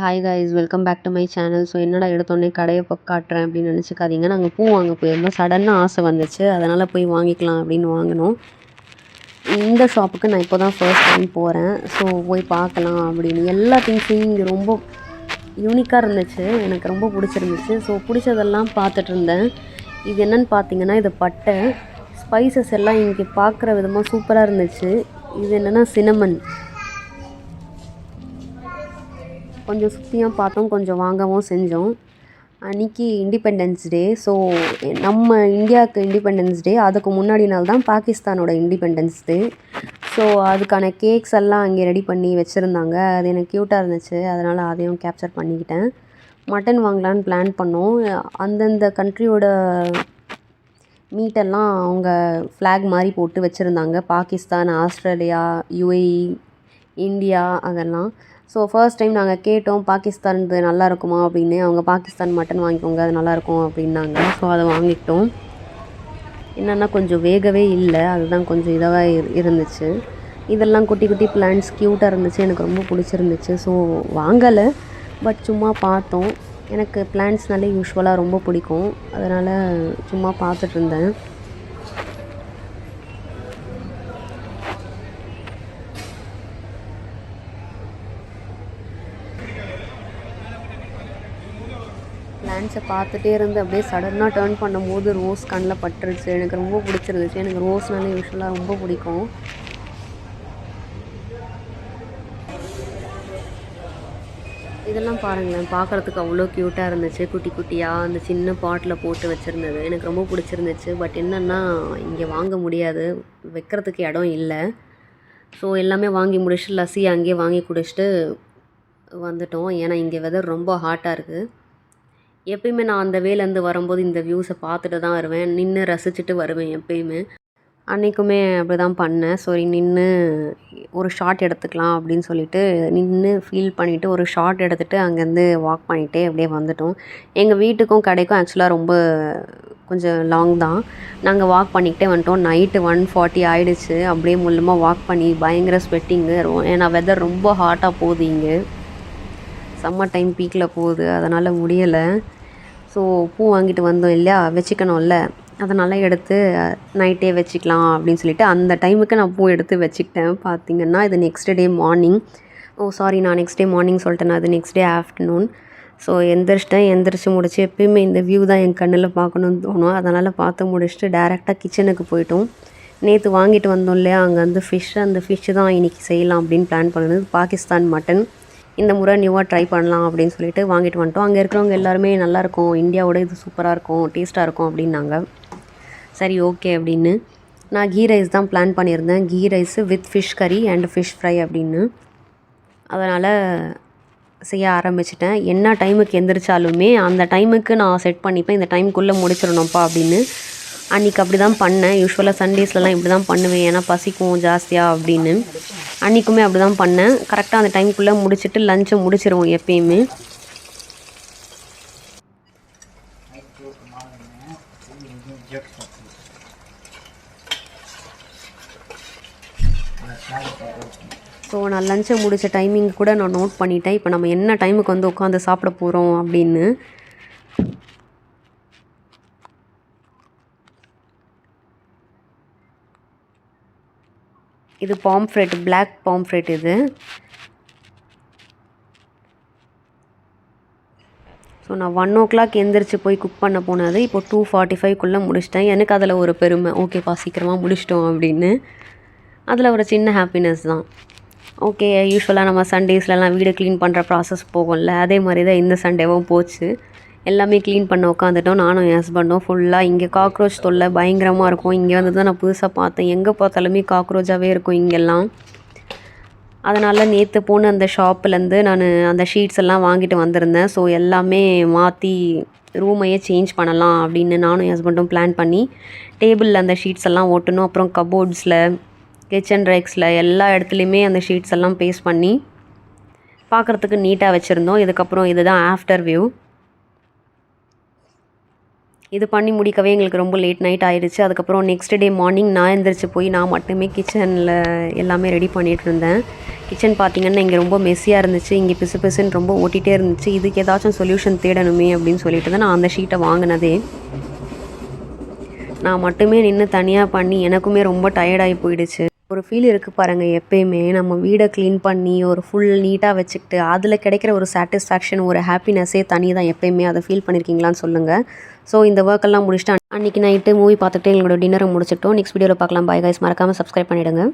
Hi guys, welcome back to my channel. So என்னடா எடுத்தோடனே கடையை காட்டுறேன் அப்படின்னு நினச்சிக்காதீங்க. நாங்கள் பூ வாங்க போயிருந்தோம். சடனாக ஆசை வந்துச்சு, அதனால் போய் வாங்கிக்கலாம் அப்படின்னு வாங்கினோம். இந்த ஷாப்புக்கு நான் இப்போ தான் ஃபர்ஸ்ட் டைம் போகிறேன். ஸோ போய் பார்க்கலாம் அப்படின்னு. எல்லா திங்ஸையும் இங்கே ரொம்ப யூனிக்காக இருந்துச்சு, எனக்கு ரொம்ப பிடிச்சிருந்துச்சு. ஸோ பிடிச்சதெல்லாம் பார்த்துட்டு இருந்தேன். இது என்னென்னு பார்த்தீங்கன்னா, இது பட்டை. ஸ்பைசஸ் எல்லாம் இங்கே பார்க்குற விதமாக சூப்பராக இருந்துச்சு. இது என்னென்னா சினமன். கொஞ்சம் சுற்றியும் பார்த்தோம், கொஞ்சம் வாங்கவும் செஞ்சோம். அன்றைக்கி இண்டிபெண்டன்ஸ் டே. ஸோ நம்ம இந்தியாவுக்கு இண்டிபெண்டன்ஸ் டே, அதுக்கு முன்னாடி நாள் தான் பாகிஸ்தானோட இண்டிபெண்டன்ஸ் டே. ஸோ அதுக்கான கேக்ஸ் எல்லாம் அங்கே ரெடி பண்ணி வச்சுருந்தாங்க. அது எனக்கு க்யூட்டாக இருந்துச்சு, அதனால் அதையும் கேப்சர் பண்ணிக்கிட்டேன். மட்டன் வாங்கலான்னு பிளான் பண்ணோம். அந்தந்த கண்ட்ரியோட மீட்டெல்லாம் அவங்க ஃப்ளாக் மாதிரி போட்டு வச்சுருந்தாங்க. பாகிஸ்தான், ஆஸ்திரேலியா, யுஏஇ, இந்தியா அதெல்லாம். ஸோ ஃபர்ஸ்ட் டைம் நாங்கள் கேட்டோம், பாகிஸ்தான்து நல்லா இருக்குமா அப்படின்னு. அவங்க பாகிஸ்தான் மட்டன் வாங்கிக்கோங்க, அது நல்லாயிருக்கும் அப்படின்னாங்க. ஸோ அதை வாங்கிக்கிட்டோம். என்னென்னா கொஞ்சம் வேகவே இல்லை, அதுதான் கொஞ்சம் இதாக இருந்துச்சு. இதெல்லாம் குட்டி குட்டி பிளான்ட்ஸ் க்யூட்டாக இருந்துச்சு, எனக்கு ரொம்ப பிடிச்சிருந்துச்சு. ஸோ வாங்கலை, பட் சும்மா பார்த்தோம். எனக்கு பிளான்ட்ஸ்னாலே யூஸ்வலாக ரொம்ப பிடிக்கும், அதனால் சும்மா பார்த்துட்டு இருந்தேன். பிளான்ட்ஸை பார்த்துட்டே இருந்து அப்படியே சடனாக டர்ன் பண்ணும்போது ரோஸ் கண்ணில் பட்டுருச்சு. எனக்கு ரொம்ப பிடிச்சிருந்துச்சு. எனக்கு ரோஸ்னாலே யூஸ்வலாக ரொம்ப பிடிக்கும். இதெல்லாம் பாருங்களேன், பார்க்குறதுக்கு அவ்வளோ க்யூட்டாக இருந்துச்சு. குட்டி குட்டியாக அந்த சின்ன பாட்டில் போட்டு வச்சுருந்தது எனக்கு ரொம்ப பிடிச்சிருந்துச்சு. பட் என்னென்னா இங்கே வாங்க முடியாது, வைக்கிறதுக்கு இடம் இல்லை. ஸோ எல்லாமே வாங்கி முடிச்சுட்டு லஸ்ஸி அங்கேயே வாங்கி குடிச்சிட்டு வந்துட்டோம். ஏன்னா இங்கே வெதர் ரொம்ப ஹாட்டாக இருக்குது. எப்பயுமே நான் அந்த வேலேருந்து வரும்போது இந்த வியூஸை பார்த்துட்டு தான் வருவேன், நின்று ரசிச்சுட்டு வருவேன் எப்பயுமே. அன்றைக்குமே அப்படி தான் பண்ணேன். சரி நின்று ஒரு ஷாட் எடுத்துக்கலாம் அப்படின்னு சொல்லிட்டு நின்று ஃபீல் பண்ணிவிட்டு ஒரு ஷாட் எடுத்துகிட்டு அங்கேருந்து வாக் பண்ணிகிட்டே அப்படியே வந்துட்டோம். எங்கள் வீட்டுக்கும் கடைக்கும் ஆக்சுவலாக ரொம்ப கொஞ்சம் லாங் தான். நாங்கள் வாக் பண்ணிக்கிட்டே வந்துட்டோம். நைட்டு 1:40 ஆகிடுச்சு. அப்படியே மூலமாக வாக் பண்ணி பயங்கர ஸ்வெட்டிங்கு. ஏன்னா வெதர் ரொம்ப ஹாட்டாக போகுது இங்கே, சம்மர் டைம் பீக்கில் போகுது, அதனால் முடியலை. ஸோ பூ வாங்கிட்டு வந்தோம் இல்லையா, வச்சுக்கணும்ல, அதனால் எடுத்து நைட்டே வச்சுக்கலாம் அப்படின்னு சொல்லிட்டு அந்த டைமுக்கு நான் பூ எடுத்து வச்சுக்கிட்டேன். பார்த்திங்கன்னா இது நெக்ஸ்ட் டே மார்னிங். நான் நெக்ஸ்ட் டே மார்னிங் சொல்லிட்டேன், அது நெக்ஸ்ட் டே ஆஃப்டர்நூன். ஸோ எந்திரிச்சு முடிச்சு எப்பயுமே இந்த வியூ தான் என் கண்ணில் பார்க்கணுன்னு தோணும், அதனால் பார்த்து முடிச்சுட்டு டேரெக்டாக கிச்சனுக்கு போயிட்டோம். நேற்று வாங்கிட்டு வந்தோம் இல்லையா, அங்கே வந்து அந்த ஃபிஷ்ஷு தான் இன்றைக்கி செய்யலாம் அப்படின்னு பிளான் பண்ணுது. பாகிஸ்தான் மட்டன் இந்த முறை நியூவாக ட்ரை பண்ணலாம் அப்படின்னு சொல்லிட்டு வாங்கிட்டு வந்துட்டோம். அங்கே இருக்கிறவங்க எல்லாருமே நல்லாயிருக்கும், இந்தியாவோட இது சூப்பராக இருக்கும், டேஸ்ட்டாக இருக்கும் அப்படின்னாங்க. சரி ஓகே அப்படின்னு நான் கீ ரைஸ் தான் பிளான் பண்ணியிருந்தேன். கீ ரைஸு வித் ஃபிஷ் கறி அண்ட் ஃபிஷ் ஃப்ரை அப்படின்னு. அதனால் செய்ய ஆரம்பிச்சிட்டேன். என்ன டைமுக்கு எந்திரிச்சாலுமே அந்த டைமுக்கு நான் செட் பண்ணிப்பேன், இந்த டைமுக்குள்ளே முடிச்சிடணும்ப்பா அப்படின்னு. அன்றைக்கி அப்படி தான் பண்ணேன். யூஸ்வலாக சண்டேஸ்லலாம் இப்படி தான் பண்ணுவேன், ஏன்னா பசிக்கும் ஜாஸ்தியாக அப்படின்னு. அன்றைக்குமே அப்படி தான் பண்ணேன். கரெக்டாக அந்த டைமுக்குள்ளே முடிச்சுட்டு லஞ்சை முடிச்சிருவோம் எப்பயுமே. ஸோ நான் லஞ்சை முடித்த டைமிங் கூட நான் நோட் பண்ணிட்டேன். இப்போ நம்ம என்ன டைமுக்கு வந்து உட்காந்து சாப்பிட போகிறோம் அப்படின்னு. இது பாம்ஃப்ரெட், பிளாக் பாம்ஃப்ரெட் இது. ஸோ நான் 1 o'clock எந்திரிச்சு போய் குக் பண்ண போனது இப்போ 2:45 முடிச்சிட்டேன். எனக்கு அதில் ஒரு பெருமை, ஓகேப்பா சீக்கிரமாக முடிச்சிட்டோம் அப்படின்னு. அதில் ஒரு சின்ன ஹாப்பினஸ் தான். ஓகே, யூஸ்வலாக நம்ம சண்டேஸ்லலாம் வீடு க்ளீன் பண்ணுற ப்ராசஸ் போகும்ல, அதே மாதிரி தான் இந்த சண்டேவும் போச்சு. எல்லாமே க்ளீன் பண்ண உட்காந்துட்டோம், நானும் என் ஹஸ்பண்டும். ஃபுல்லாக இங்கே காக்ரோச் தொல்லை பயங்கரமாக இருக்கும். இங்கே வந்து தான் நான் புதுசாக பார்த்தேன், எங்கே பார்த்தாலுமே காக்ரோச்சாகவே இருக்கும் இங்கெல்லாம். அதனால் நேற்று போன அந்த ஷாப்புலேருந்து நான் அந்த ஷீட்ஸ் எல்லாம் வாங்கிட்டு வந்திருந்தேன். ஸோ எல்லாமே மாற்றி ரூமையே சேஞ்ச் பண்ணலாம் அப்படின்னு நானும் என் ஹஸ்பண்டும் பிளான் பண்ணி டேபிளில் அந்த ஷீட்ஸ் எல்லாம் ஓட்டணும். அப்புறம் கபோர்ட்ஸில், கிச்சன் ரேக்ஸில் எல்லா இடத்துலையுமே அந்த ஷீட்ஸ் எல்லாம் பேஸ்ட் பண்ணி பார்க்குறதுக்கு நீட்டாக வச்சுருந்தோம். இதுக்கப்புறம் இதுதான் ஆஃப்டர் வியூ. இது பண்ணி முடிக்கவே எங்களுக்கு ரொம்ப லேட் நைட் ஆயிடுச்சு. அதுக்கப்புறம் நெக்ஸ்ட் டே மார்னிங் நான் எந்திரிச்சு போய் நான் மட்டுமே கிச்சனில் எல்லாமே ரெடி பண்ணிகிட்டு இருந்தேன். கிச்சன் பார்த்திங்கன்னா இங்கே ரொம்ப மெஸ்ஸியாக இருந்துச்சு. இங்கே பிசு பிசுன்னு ரொம்ப ஓட்டிகிட்டே இருந்துச்சு. இதுக்கு ஏதாச்சும் சொல்யூஷன் தேடணுமே அப்படின்னு சொல்லிட்டு தான் நான் அந்த ஷீட்டை வாங்கினதே. நான் மட்டுமே நின்று தனியாக பண்ணி எனக்குமே ரொம்ப டயர்டாகி போயிடுச்சு. ஒரு ஃபீல் இருக்குது பாருங்கள், எப்பயுமே நம்ம வீடை க்ளீன் பண்ணி ஒரு ஃபுல் நீட்டாக வச்சுக்கிட்டு அதில் கிடைக்கிற ஒரு சாட்டிஸ்ஃபேக்ஷன், ஒரு ஹாப்பினஸ்ஸே தனி தான். எப்பயுமே அதை ஃபீல் பண்ணியிருக்கீங்களான்னு சொல்லுங்கள். ஸோ இந்த ஒர்க்கெல்லாம் முடிச்சுட்டு அன்றைக்கி நைட்டு மூவி பார்த்துட்டு எங்களோட டின்னரை முடிச்சிட்டோம். நெக்ஸ்ட் வீடியோவில் பார்க்கலாம். Bye guys. மறக்காமல் சப்ஸ்கிரைப் பண்ணிவிடுங்க.